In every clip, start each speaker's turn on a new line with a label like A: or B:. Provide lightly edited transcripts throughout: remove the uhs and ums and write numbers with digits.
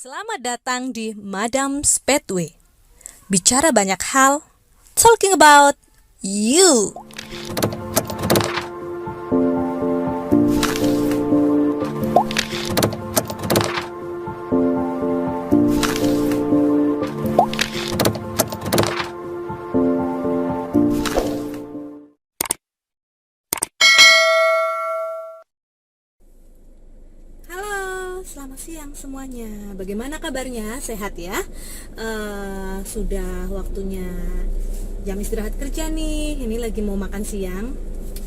A: Selamat datang di Madam Speedway. Bicara banyak hal, talking about you. Selamat siang semuanya. Bagaimana kabarnya? Sehat ya? Sudah waktunya jam istirahat kerja nih. Ini lagi mau makan siang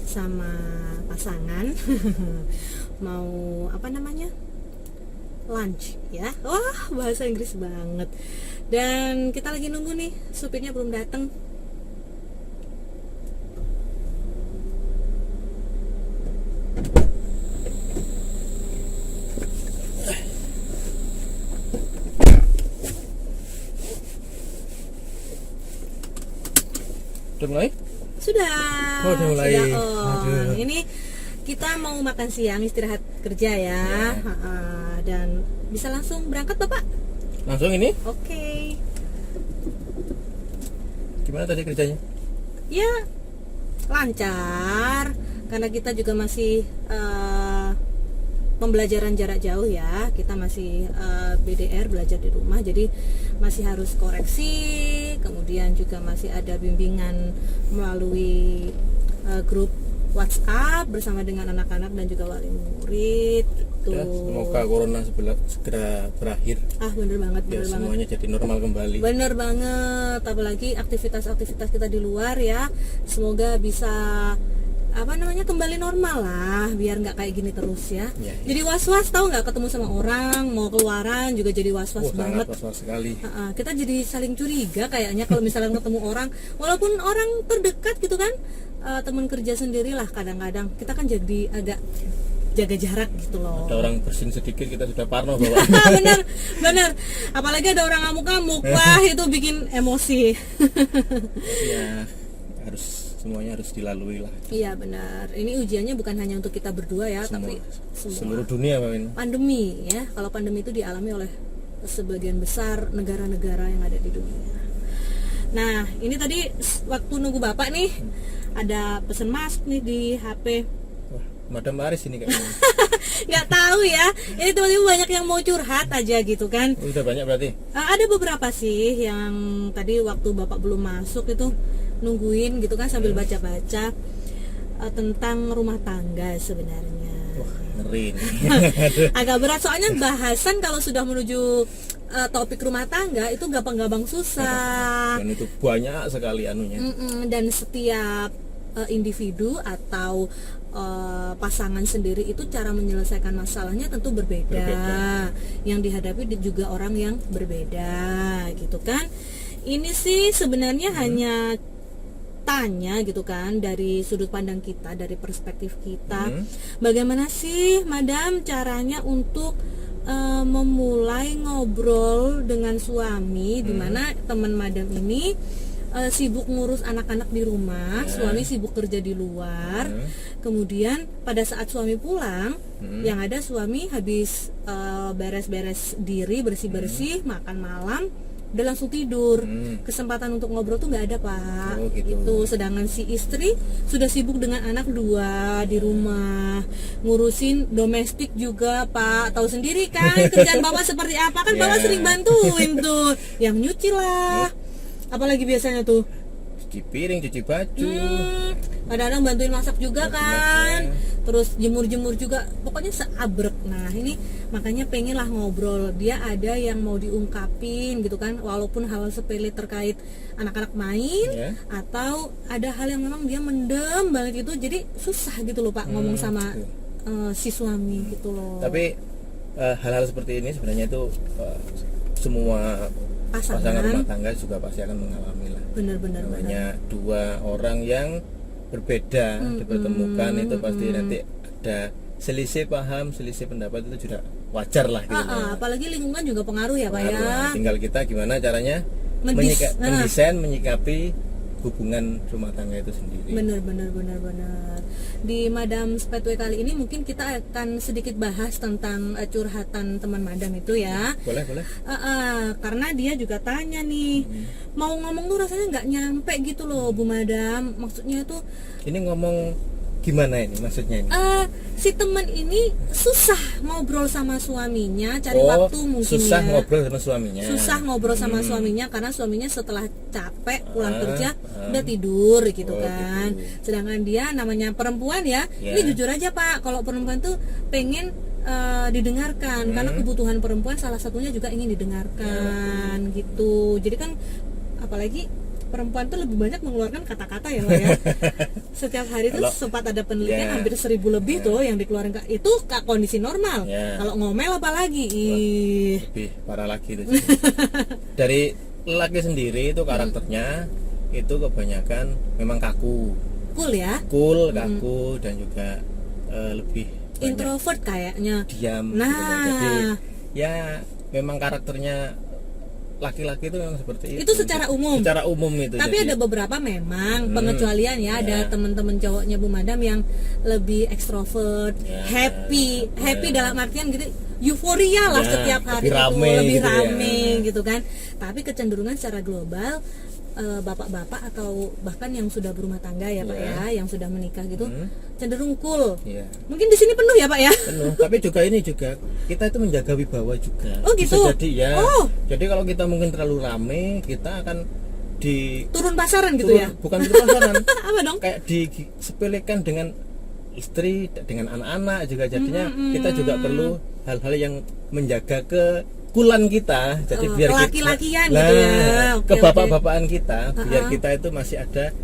A: sama pasangan. Mau apa namanya? Lunch ya. Wah, bahasa Inggris banget. Dan kita lagi nunggu nih, supirnya belum datang.
B: Udah mulai?
A: Sudah.
B: Oh, udah mulai.
A: Sudah on.
B: Aduh.
A: Ini kita mau makan siang, istirahat kerja ya. Dan bisa langsung berangkat Bapak?
B: Langsung ini?
A: Oke.
B: Gimana tadi kerjanya?
A: Ya, lancar. Karena kita juga masih pembelajaran jarak jauh ya. Kita masih BDR, belajar di rumah. Jadi masih harus koreksi. Kemudian juga masih ada bimbingan melalui grup WhatsApp bersama dengan anak-anak dan juga wali murid.
B: Ya, semoga corona segera berakhir.
A: Bener banget,
B: Ya,
A: bener banget.
B: semuanya jadi normal kembali.
A: Bener banget, apalagi aktivitas-aktivitas kita di luar ya, semoga bisa kembali normal lah, biar nggak kayak gini terus ya.
B: Ya.
A: Jadi was-was, tahu nggak, ketemu sama orang mau keluaran juga jadi was-was banget.
B: Sangat was-was sekali.
A: Kita jadi saling curiga kayaknya kalau misalnya ketemu orang, walaupun orang terdekat gitu kan, teman kerja sendirilah kadang-kadang kita kan jadi agak jaga jarak gitu loh.
B: Ada orang bersin sedikit kita sudah parno bawa.
A: bener, apalagi ada orang ngamuk-ngamuk, wah itu bikin emosi.
B: Ya, semuanya harus dilalui lah.
A: Iya benar, ini ujiannya bukan hanya untuk kita berdua ya, tapi
B: seluruh dunia Pak Min.
A: Pandemi ya, kalau pandemi itu dialami oleh sebagian besar negara-negara yang ada di dunia. Nah ini tadi waktu nunggu Bapak nih, ada pesen mask nih di HP.
B: Wah, Madam Aris ini kayaknya.
A: Nggak tahu ya, ini tiba-tiba banyak yang mau curhat aja gitu kan.
B: Udah banyak berarti?
A: Ada beberapa sih yang tadi waktu Bapak belum masuk itu nungguin gitu kan sambil baca-baca tentang rumah tangga sebenarnya.
B: Wah, ngeri nih.
A: Agak berat soalnya bahasan kalau sudah menuju topik rumah tangga itu gampang-gampang susah.
B: Dan itu banyak sekali anunya.
A: Dan setiap individu atau pasangan sendiri itu cara menyelesaikan masalahnya tentu berbeda. Yang dihadapi juga orang yang berbeda gitu kan. Ini sih sebenarnya hanya tanya gitu kan dari sudut pandang kita, dari perspektif kita, bagaimana sih Madam caranya untuk memulai ngobrol dengan suami, dimana teman Madam ini sibuk ngurus anak-anak di rumah, suami sibuk kerja di luar. Kemudian pada saat suami pulang, yang ada suami habis beres-beres diri, bersih-bersih, makan malam, udah langsung tidur. Kesempatan untuk ngobrol tuh nggak ada Pak. Gitu. Sedangkan si istri sudah sibuk dengan anak 2 di rumah, ngurusin domestik juga Pak. Tahu sendiri kan kerjaan Bapak seperti apa kan. Bapak sering bantuin tuh, yang nyuci lah, apalagi biasanya tuh
B: Cuci piring, cuci baju.
A: Kadang-kadang bantuin masak juga kan, terus jemur-jemur juga, pokoknya seabrek. Nah ini makanya pengen lah ngobrol, dia ada yang mau diungkapin gitu kan, walaupun hal sepele terkait anak-anak main, atau ada hal yang memang dia mendem banget gitu, jadi susah gitu loh Pak ngomong sama si suami gitu loh.
B: Tapi hal-hal seperti ini sebenarnya itu semua pasangan rumah tangga juga pasti akan mengalami lah.
A: Benar-benar.
B: Namanya dua orang yang berbeda dipertemukan itu pasti nanti ada selisih paham, selisih pendapat, itu juga wajar lah gitu.
A: Apalagi lingkungan juga pengaruh ya Pak ya.
B: Tinggal kita gimana caranya
A: mendesain
B: menyikapi hubungan rumah tangga itu sendiri.
A: Benar. Di Madam Spetwe kali ini mungkin kita akan sedikit bahas tentang curhatan teman Madam itu ya.
B: Boleh.
A: Karena dia juga tanya nih, mau ngomong tuh rasanya nggak nyampe gitu loh Bu Madam. Maksudnya tuh
B: Ini ngomong gimana ini maksudnya ini?
A: si teman ini susah ngobrol sama suaminya, cari waktu mungkin
B: susah
A: ya.
B: ngobrol sama suaminya.
A: Susah ngobrol sama suaminya karena suaminya setelah capek pulang kerja udah tidur gitu kan. Sedangkan dia namanya perempuan ya. Ini jujur aja Pak, kalau perempuan tuh pengen didengarkan karena kebutuhan perempuan salah satunya juga ingin didengarkan gitu. Jadi kan apalagi perempuan tuh lebih banyak mengeluarkan kata-kata ya Pak ya. Setiap hari tuh sempat ada penelitian hampir 1.000 lebih tuh yang dikeluarkan. Itu kondisi normal. Kalau ngomel apalagi
B: lebih parah lagi itu. Dari laki sendiri itu karakternya itu kebanyakan memang kaku.
A: Cool ya?
B: Cool, kaku dan juga lebih
A: introvert kayaknya.
B: Diam.
A: Nah,
B: gitu. Jadi ya memang karakternya laki-laki itu memang seperti itu.
A: Itu secara umum.
B: Secara umum itu.
A: Tapi
B: jadi
A: ada beberapa memang pengecualian ya. Ada teman-teman cowoknya Bu Madam yang lebih ekstrovert, happy dalam artian gitu, euforia lah setiap hari lebih rame gitu kan. Tapi kecenderungan secara global bapak-bapak atau bahkan yang sudah berumah tangga ya Pak ya, yang sudah menikah gitu cenderung cool. Mungkin di sini penuh ya Pak ya?
B: Penuh. Tapi juga ini juga kita itu menjaga wibawa juga.
A: Oh gitu.
B: Bisa jadi ya. Jadi kalau kita mungkin terlalu rame, kita akan
A: turun pasaran gitu ya?
B: Bukan turun pasaran.
A: Apa dong?
B: Kayak disepelekan dengan istri, dengan anak-anak juga jadinya kita juga perlu hal-hal yang menjaga kekulan kita. Jadi biar
A: laki-lakian gitu ya.
B: Kebapak-bapakan kita, biar kita itu masih ada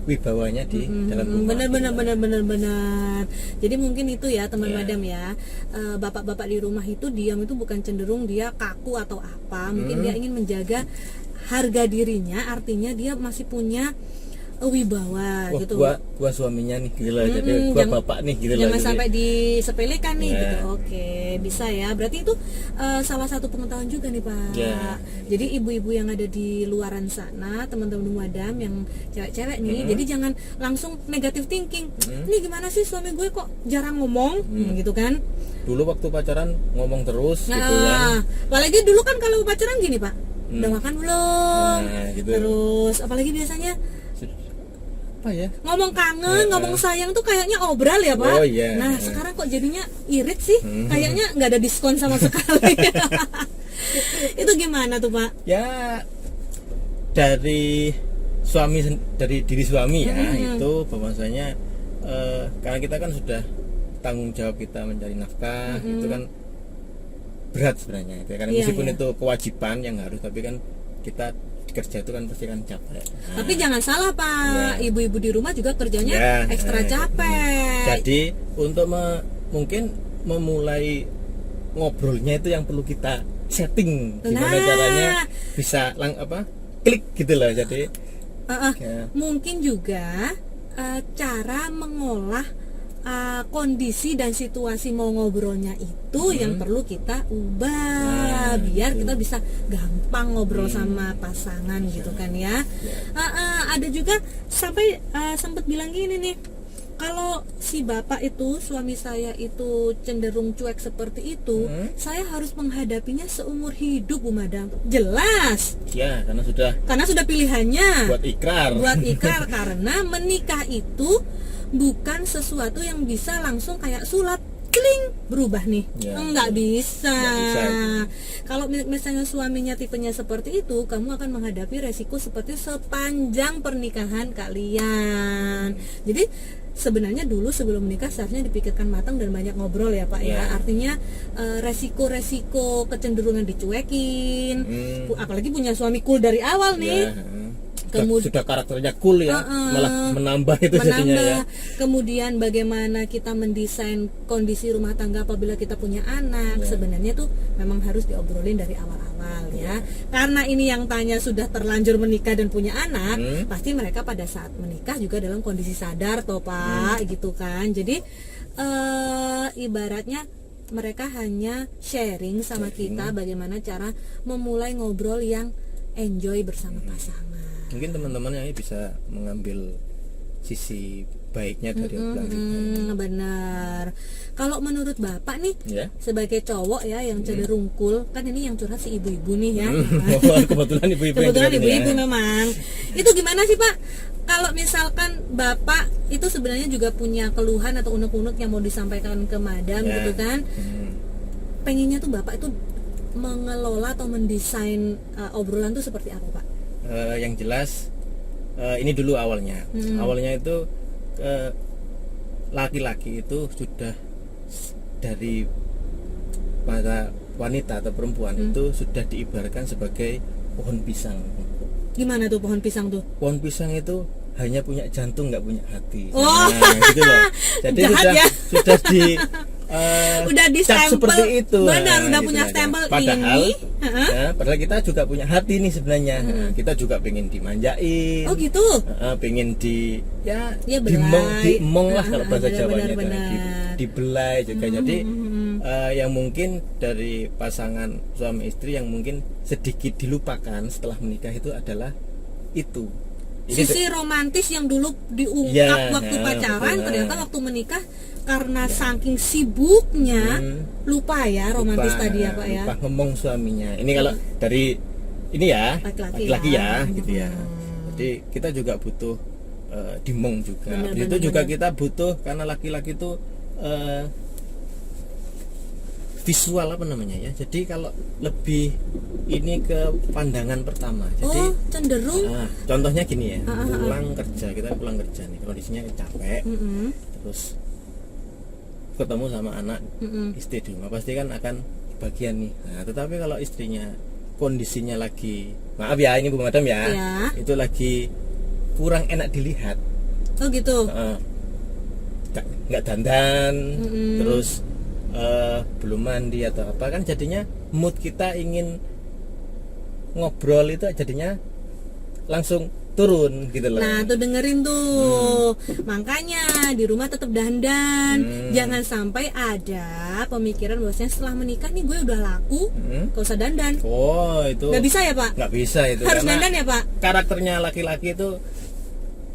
B: wibawanya di dalam rumah.
A: Benar. Jadi mungkin itu ya teman Madam ya, bapak-bapak di rumah itu diam itu bukan cenderung dia kaku atau apa, mungkin dia ingin menjaga harga dirinya, artinya dia masih punya wibawa gitu.
B: Gua suaminya nih gila, jadi gua bapak nih gila.
A: Jangan sampai disepelekan nih gitu. Oke, bisa ya. Berarti itu salah satu pengetahuan juga nih Pak. Jadi ibu-ibu yang ada di luaran sana, teman-teman Madam yang cewek-cewek nih, jadi jangan langsung negative thinking. Ini gimana sih suami gue kok jarang ngomong gitu kan?
B: Dulu waktu pacaran ngomong terus gitu ya.
A: Apalagi dulu kan kalau pacaran gini Pak, udah makan belum?
B: Gitu.
A: Terus apalagi biasanya
B: apa ya?
A: Ngomong kangen, ngomong sayang tuh kayaknya obral ya Pak. Nah sekarang kok jadinya irit sih, kayaknya nggak ada diskon sama sekali. Itu gimana tuh Pak?
B: Ya dari diri suami ya, itu bahwasanya karena kita kan sudah tanggung jawab kita mencari nafkah, itu kan berat sebenarnya itu karena meskipun itu kewajiban yang harus, tapi kan kita kerja itu kan pasti kan capek.
A: Tapi jangan salah Pak, ibu-ibu di rumah juga kerjanya ekstra capek.
B: Jadi untuk mungkin memulai ngobrolnya itu yang perlu kita setting gimana caranya bisa klik gitu loh. Jadi
A: mungkin juga cara mengolah kondisi dan situasi mau ngobrolnya itu yang perlu kita ubah biar kita bisa gampang ngobrol sama pasangan gitu kan ya. Ada juga sampai sempat bilang gini nih, kalau si bapak itu, suami saya itu cenderung cuek seperti itu, saya harus menghadapinya seumur hidup Bu Madam. Jelas
B: ya, karena sudah
A: pilihannya
B: buat ikrar
A: karena menikah itu bukan sesuatu yang bisa langsung kayak sulap kling berubah nih, nggak bisa. Kalau misalnya suaminya tipenya seperti itu, kamu akan menghadapi resiko seperti sepanjang pernikahan kalian. Jadi sebenarnya dulu sebelum menikah seharusnya dipikirkan matang dan banyak ngobrol ya Pak ya. Artinya resiko-resiko kecenderungan dicuekin, apalagi punya suami cool dari awal nih.
B: Sudah karakternya cool ya, malah menambah itu jadinya ya.
A: Kemudian bagaimana kita mendesain kondisi rumah tangga apabila kita punya anak, sebenarnya tuh memang harus diobrolin dari awal-awal ya. Karena ini yang tanya sudah terlanjur menikah dan punya anak, pasti mereka pada saat menikah juga dalam kondisi sadar toh Pak, gitu kan. Jadi ibaratnya mereka hanya sharing sama kita bagaimana cara memulai ngobrol yang enjoy bersama pasangan.
B: mungkin teman-teman yang bisa mengambil sisi baiknya dari obrolan kita.
A: Benar. Kalau menurut Bapak nih,
B: Ya.
A: sebagai cowok ya yang cenderung cool, kan ini yang curhat si ibu-ibu nih ya.
B: Kebetulan ibu-ibu yang
A: Kebetulan
B: curhat
A: ibu-ibu
B: ya.
A: memang. Itu gimana sih Pak? Kalau misalkan Bapak itu sebenarnya juga punya keluhan atau unek-unek yang mau disampaikan ke madam
B: Ya.
A: gitu kan? Pengennya tuh Bapak itu mengelola atau mendesain obrolan tuh seperti apa Pak?
B: Yang jelas ini dulu awalnya. Awalnya itu laki-laki itu sudah dari para wanita atau perempuan itu sudah diibaratkan sebagai pohon pisang.
A: Gimana tuh pohon pisang tuh?
B: Pohon pisang itu hanya punya jantung, nggak punya hati.
A: Oh.
B: Nah, gitu loh. Jadi
A: Jahat
B: sudah
A: ya.
B: sudah di
A: Udah di
B: cap
A: stempel.
B: seperti itu.
A: Benar,
B: Nah,
A: udah
B: gitu
A: punya
B: aja.
A: stempel
B: Padahal,
A: ini.
B: ya, padahal kita juga punya hati nih sebenarnya. Nah, kita juga pengen dimanjain.
A: Oh gitu.
B: Pengen di
A: Ya,
B: diemong lah kalau bahasa
A: benar,
B: Jawanya
A: benar.
B: dibelai juga. Jadi yang mungkin dari pasangan suami istri yang mungkin sedikit dilupakan setelah menikah itu adalah itu. Ini
A: Sisi romantis yang dulu diungkap
B: Ya,
A: waktu
B: ya,
A: pacaran,
B: betul.
A: ternyata waktu menikah karena saking sibuknya lupa ya romantis
B: lupa,
A: tadi ya Pak ya.
B: lupa ngomong suaminya. Ini kalau dari ini ya
A: Laki-laki
B: ya,
A: ya.
B: gitu ya. Jadi kita juga butuh dimong juga.
A: Benar,
B: Itu
A: benar,
B: juga
A: benar.
B: kita butuh karena laki-laki itu visual apa namanya ya. Jadi kalau lebih ini ke pandangan pertama. Jadi
A: Oh cenderung.
B: contohnya gini ya, kita pulang kerja nih, kondisinya capek, terus ketemu sama anak istri di rumah, pasti kan akan bagian nih. Nah, tetapi kalau istrinya kondisinya lagi, maaf ya ini Bu Madam ya,
A: Ya.
B: itu lagi kurang enak dilihat,
A: Oh gitu.
B: nggak dandan, terus belum mandi atau apa, kan jadinya mood kita ingin ngobrol itu jadinya langsung turun gitu loh.
A: Nah tuh dengerin tuh. Makanya di rumah tetap dandan. Jangan sampai ada pemikiran bahwasanya setelah menikah nih gue udah laku, gak usah dandan.
B: Oh itu
A: Gak bisa ya Pak?
B: nggak bisa itu.
A: Harus
B: karena
A: dandan ya Pak?
B: karakternya laki-laki itu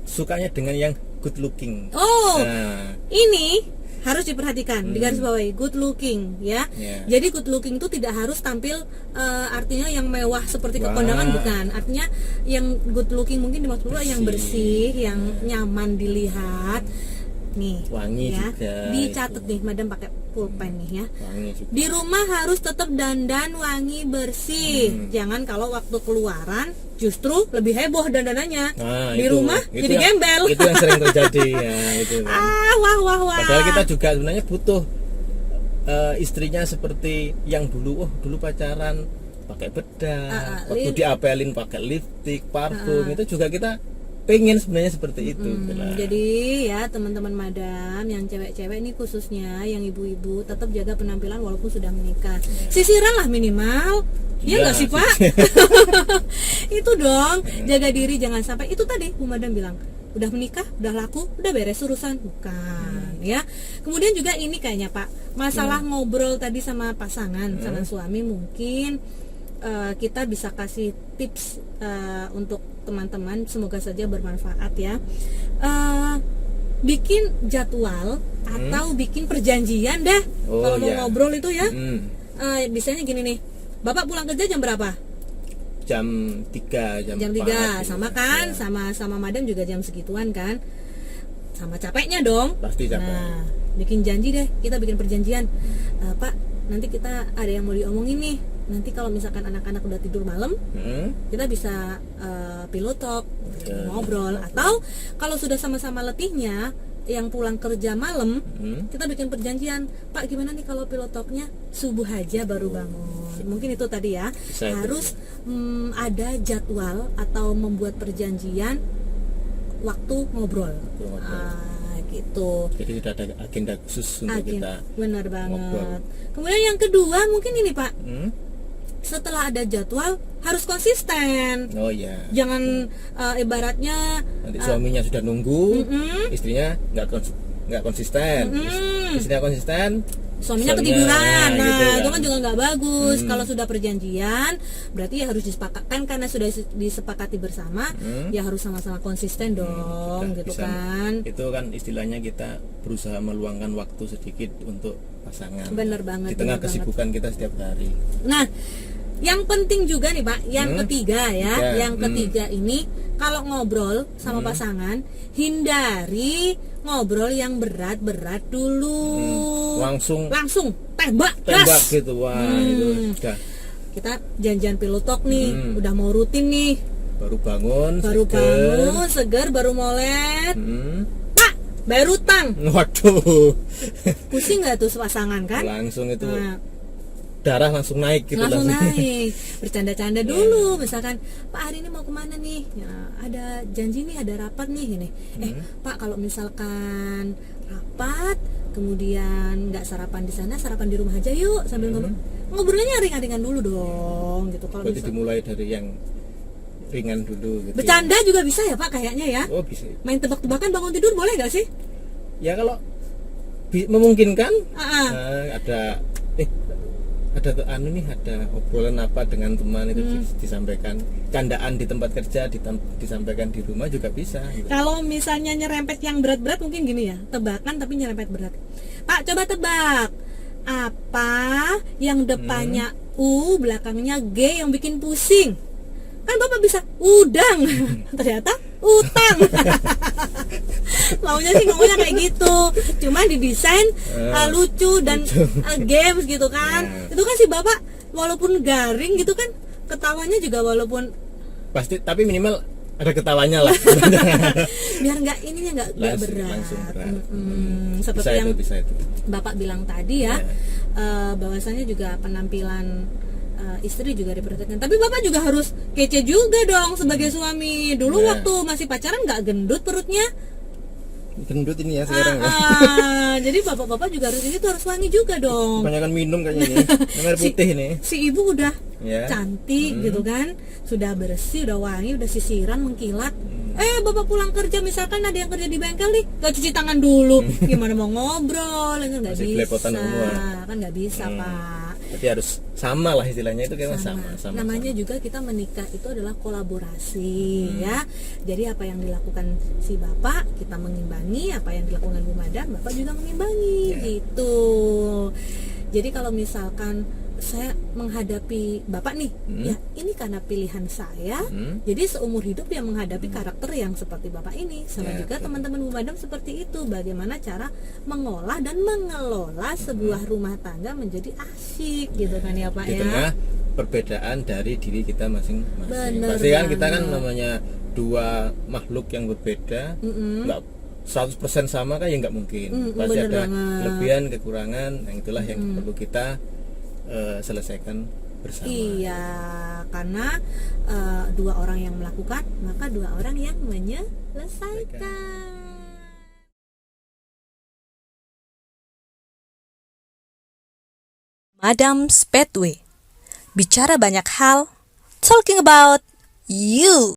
B: sukanya dengan yang good looking.
A: Oh
B: Nah,
A: ini harus diperhatikan, digarisbawahi good looking ya.
B: Ya.
A: Jadi good looking itu tidak harus tampil artinya yang mewah seperti ke
B: Wah.
A: kondangan, bukan. Artinya yang good looking mungkin dimaksud yang bersih, yang nyaman dilihat. Nih,
B: Wangi
A: ya.
B: juga.
A: Dicatat nih, Madam pakai pulpen nih ya.
B: wangi juga.
A: Di rumah harus tetap dandan wangi bersih. Jangan kalau waktu keluaran justru lebih heboh dandanannya.
B: Nah,
A: Di
B: itu-
A: rumah
B: itu
A: jadi
B: yang-
A: gembel.
B: Itu yang sering terjadi ya, itu kan.
A: Wah.
B: Padahal kita juga sebenarnya butuh istrinya seperti yang dulu pacaran pakai bedak, waktu diapelin pakai lipstik, parfum, itu juga kita pengen sebenarnya seperti itu gitu lah.
A: Jadi ya teman-teman madam yang cewek-cewek nih khususnya yang ibu-ibu tetap jaga penampilan walaupun sudah menikah. Sisiran lah minimal. Ya
B: Iya,
A: nggak sih Pak? Itu dong, jaga diri jangan sampai itu tadi Bu Madam bilang udah menikah, udah laku, udah beres urusan, bukan ya. Kemudian juga ini kayaknya Pak, masalah ngobrol tadi sama pasangan, sama suami mungkin kita bisa kasih tips untuk teman-teman, semoga saja bermanfaat ya. Bikin jadwal atau bikin perjanjian dah kalau mau
B: iya.
A: ngobrol itu ya.
B: Hmm.
A: Biasanya gini nih, Bapak pulang kerja jam berapa?
B: Jam 3, jam 4,
A: Jam 3, sama kan?
B: ya.
A: Sama madam juga jam segituan kan? Sama capeknya dong.
B: Pasti capek.
A: Nah, bikin janji deh, kita bikin perjanjian. Pak, nanti kita ada yang mau diomongin nih. Nanti kalau misalkan anak-anak udah tidur malam, kita bisa pillow talk, ngobrol. Atau kalau sudah sama-sama letihnya, yang pulang kerja malam, kita bikin perjanjian. Pak, gimana nih kalau pillow talknya subuh aja baru bangun? Mungkin itu tadi ya.
B: Bisa itu,
A: Harus ada jadwal atau membuat perjanjian waktu ngobrol. Gitu.
B: Jadi sudah ada agenda khusus untuk kita
A: Benar banget.
B: ngobrol.
A: Kemudian yang kedua mungkin ini Pak,
B: Hmm?
A: setelah ada jadwal harus konsisten.
B: Oh iya.
A: Jangan ibaratnya
B: Nanti suaminya sudah nunggu, istrinya nggak konsisten. Istrinya konsisten,
A: suaminya
B: Suaminya,
A: ketiduran. Nah,
B: gitu kan.
A: itu kan juga nggak bagus. Kalau sudah perjanjian, berarti ya harus disepakatkan, karena sudah disepakati bersama, ya harus sama-sama konsisten dong,
B: Kita
A: gitu
B: bisa-
A: kan.
B: Itu kan istilahnya kita berusaha meluangkan waktu sedikit untuk pasangan.
A: Bener banget,
B: Di tengah
A: bener
B: kesibukan kita setiap hari.
A: Nah, yang penting juga nih Pak, yang ketiga ya,
B: Tiga.
A: yang ketiga ini kalau ngobrol sama pasangan, hindari ngobrol yang berat-berat dulu.
B: Langsung
A: Langsung tembak,
B: tembak
A: gas.
B: gitu, wah itu sudah
A: Kita janjian pilotok nih, udah mau rutin nih,
B: baru bangun,
A: baru
B: seger.
A: bangun, seger, baru molet, Pak, bayar utang.
B: Waduh,
A: Pusing nggak tuh pasangan kan?
B: langsung itu
A: Nah,
B: darah langsung naik gitu
A: langsung naik, bercanda-canda dulu, misalkan Pak hari ini mau kemana nih, ya, ada janji nih, ada rapat nih ini, Pak kalau misalkan rapat kemudian nggak sarapan di sana, sarapan di rumah aja yuk, sambil ngobrolnya ringan-ringan dulu dong gitu. Kalau
B: Berarti
A: misal
B: dimulai dari yang ringan dulu gitu.
A: bercanda juga bisa ya Pak kayaknya ya,
B: Oh bisa.
A: main tebak-tebakan bangun tidur boleh nggak sih?
B: Ya kalau memungkinkan
A: Ah,
B: ada ada obrolan apa dengan teman itu disampaikan, candaan di tempat kerja disampaikan di rumah juga bisa gitu.
A: Kalau misalnya nyerempet yang berat-berat mungkin gini ya, tebakan tapi nyerempet berat. Pak coba tebak, apa yang depannya U belakangnya G yang bikin pusing? Kan Bapak bisa udang, ternyata utang. Maunya sih ngomongnya kayak gitu, cuma didesain lucu dan games gitu kan. Itu kan si Bapak walaupun garing gitu kan, ketawanya juga walaupun
B: Pasti, tapi minimal ada ketawanya lah.
A: biar nggak ininya nggak berat.
B: Langsung berat.
A: Seperti
B: Bisa
A: yang
B: itu, bisa itu.
A: Bapak bilang tadi ya, bahwasanya juga penampilan istri juga diperhatikan. Tapi Bapak juga harus kece juga dong sebagai suami. Dulu
B: Ya.
A: waktu masih pacaran nggak gendut perutnya.
B: Gendut ini ya sekarang ya.
A: Jadi bapak-bapak juga harus ini tuh harus wangi juga dong.
B: Kebanyakan minum kayaknya ini. Air putih ini.
A: Si ibu udah
B: Ya.
A: cantik gitu kan, sudah bersih, udah wangi, udah sisiran mengkilat. Bapak pulang kerja misalkan ada yang kerja di bengkel nih, gak cuci tangan dulu, gimana mau ngobrol? Kan nggak
B: Masih
A: bisa,
B: belepotan semua.
A: kan nggak bisa Pak.
B: Jadi harus sama lah istilahnya itu kayak sama.
A: Namanya juga kita menikah itu adalah kolaborasi ya. Jadi apa yang dilakukan si bapak kita mengimbangi, apa yang dilakukan Bu Madam bapak juga mengimbangi gitu. Jadi kalau misalkan saya menghadapi bapak nih, ya ini karena pilihan saya. Jadi seumur hidup ya menghadapi karakter yang seperti bapak ini. Sama
B: Ya,
A: juga
B: betul.
A: teman-teman Bu Madam seperti itu. Bagaimana cara mengolah dan mengelola sebuah rumah tangga menjadi asyik gitu kan ya Pak
B: Di
A: ya.
B: tengah perbedaan dari diri kita masing-masing.
A: Bener
B: Pasti kan kita kan
A: banget.
B: namanya dua makhluk yang berbeda, nggak 100% sama kan ya nggak mungkin. Pasti
A: bener
B: ada
A: banget.
B: kelebihan, kekurangan, yang itulah yang perlu kita selesaikan bersama.
A: Iya, karena dua orang yang melakukan, maka dua orang yang menyelesaikan.
C: Madam's Pathway. Bicara banyak hal, talking about you.